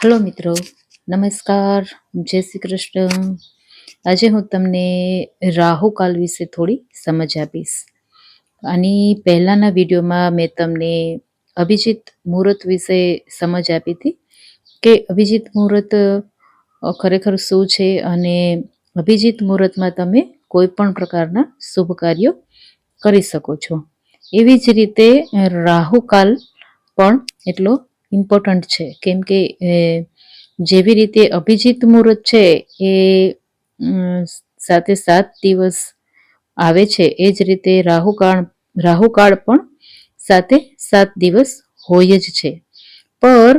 Hello मित्रों, नमस्कार, जय श्री कृष्ण। આજે હું તમને રાહુકાલ વિશે થોડી સમજ આપીશ. આની પહેલાના વિડીયોમાં મેં તમને અભિજીત મુહૂર્ત વિશે સમજ આપી હતી કે અભિજીત મુહૂર્ત ખરેખર શું છે અને અભિજીત મુહૂર્તમાં તમે કોઈ પણ પ્રકારના શુભ કાર્યો કરી શકો છો. એવી જ રીતે રાહુકાલ પણ એટલો ઇમ્પોર્ટન્ટ છે, કેમ કે જેવી રીતે અભિજીત મુહૂર્ત છે એ સાથે 7 દિવસ આવે છે, એ જ રીતે રાહુકાળ પણ સાથે 7 દિવસ હોય જ છે. પર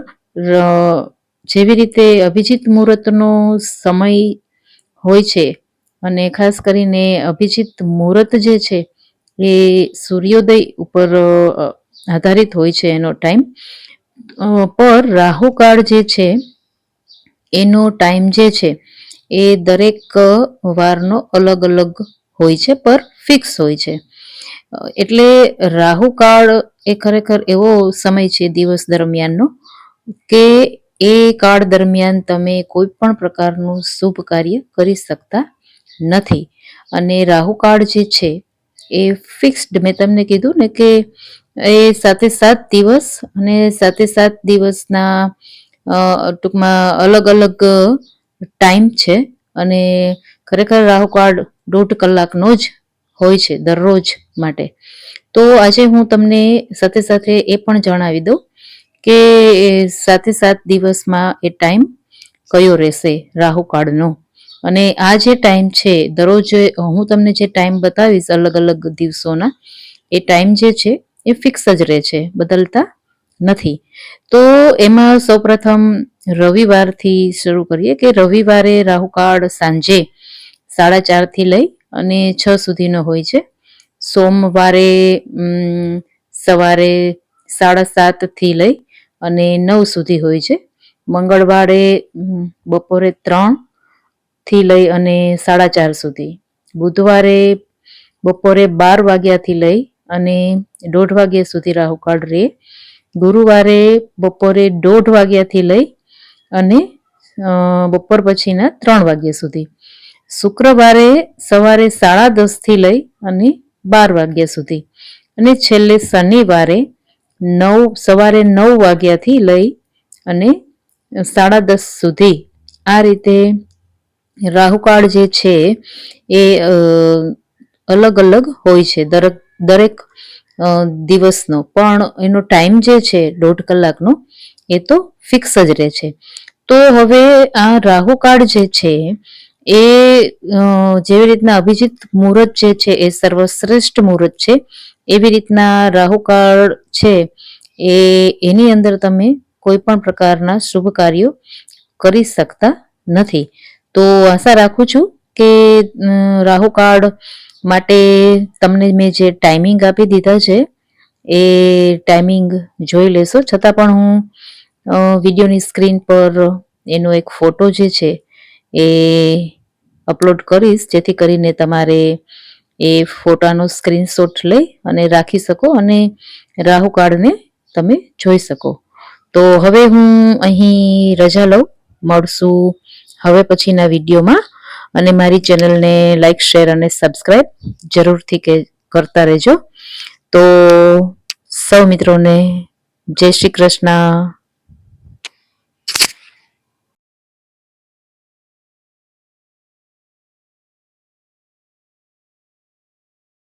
જેવી રીતે અભિજીત મુહૂર્તનો સમય હોય છે અને ખાસ કરીને અભિજીત મુહૂર્ત જે છે એ સૂર્યોદય ઉપર આધારિત હોય છે એનો ટાઈમ. પર રાહુકાળ જે છે એનો ટાઈમ જે છે એ દરેક વારનો અલગ અલગ હોય છે, પર ફિક્સ હોય છે. એટલે રાહુકાળ એ ખરેખર એવો સમય છે દિવસ દરમિયાનનો કે એ કાળ દરમિયાન તમે કોઈ પણ પ્રકારનું શુભ કાર્ય કરી શકતા નથી. અને રાહુકાળ જે છે એ ફિક્સ્ડ, મેં તમને કીધું ને કે એ સાથે 7 દિવસ અને સાથે 7 દિવસના ટૂંકમાં અલગ અલગ ટાઈમ છે. અને ખરેખર રાહુકાળ 1.5 કલાકનો જ હોય છે દરરોજ માટે. તો આજે હું તમને સાથે સાથે એ પણ જણાવી દઉં કે સાથે 7 દિવસમાં એ ટાઈમ કયો રહેશે રાહુકાળનો. અને આ જે ટાઈમ છે દરરોજ હું તમને જે ટાઈમ બતાવીશ અલગ અલગ દિવસોના, એ ટાઈમ જે છે એ ફિક્સ જ રહે છે, બદલતા નથી. તો એમાં સૌપ્રથમ રવિવારથી શરૂ કરીએ કે રવિવારે રાહુકાળ સાંજે 4:30 થી લઈ અને 6 સુધીનો હોય છે. સોમવારે સવારે 7:30 થી લઈ અને 9 સુધી હોય છે. મંગળવારે બપોરે 3 થી લઈ અને 4:30 સુધી. બુધવારે બપોરે 12 વાગ્યાથી લઈ અને 1:30 વાગ્યા સુધી રાહુકાળ રહે. ગુરુવારે બપોરે 1:30 વાગ્યાથી લઈ અને બપોર પછીના 3 વાગ્યા સુધી. શુક્રવારે સવારે 10:30 થી લઈ અને 12 વાગ્યા સુધી. અને છેલ્લે શનિવારે સવારે 9 વાગ્યાથી લઈ અને 10:30 સુધી. આ રીતે રાહુકાળ જે છે એ અલગ અલગ હોય છે દરેક દિવસનો, પણ એનો ટાઈમ જે છે 1.5 કલાકનો એ તો ફિક્સ જ રહે છે. તો હવે આ રાહુકાળ જે છે એ જેવી રીતના અભિજીત મુહૂર્ત જે છે એ સર્વશ્રેષ્ઠ મુહૂર્ત છે, એવી રીતના રાહુકાળ છે એની અંદર તમે કોઈ પણ પ્રકારના શુભ કાર્યો કરી શકતા નથી. તો આશા રાખું છું કે રાહુકાળ માટે તમને મેં જે ટાઈમિંગ આપી દીધા છે એ ટાઈમિંગ જોઈ લેશો. છતાં પણ હું વિડીયોની સ્ક્રીન પર એનો એક ફોટો જે છે એ અપલોડ કરીશ, જેથી કરીને તમારે એ ફોટાનો સ્ક્રીનશોટ લઈ અને રાખી શકો અને રાહુકાળને તમે જોઈ શકો. તો હવે હું અહીં રજા લઉં. મળશું હવે પછીના વિડીયોમાં. અને મારી ચેનલને લાઈક, શેર અને સબસ્ક્રાઈબ જરૂરથી કરતા રહેજો. તો સૌ મિત્રોને જય શ્રી કૃષ્ણ.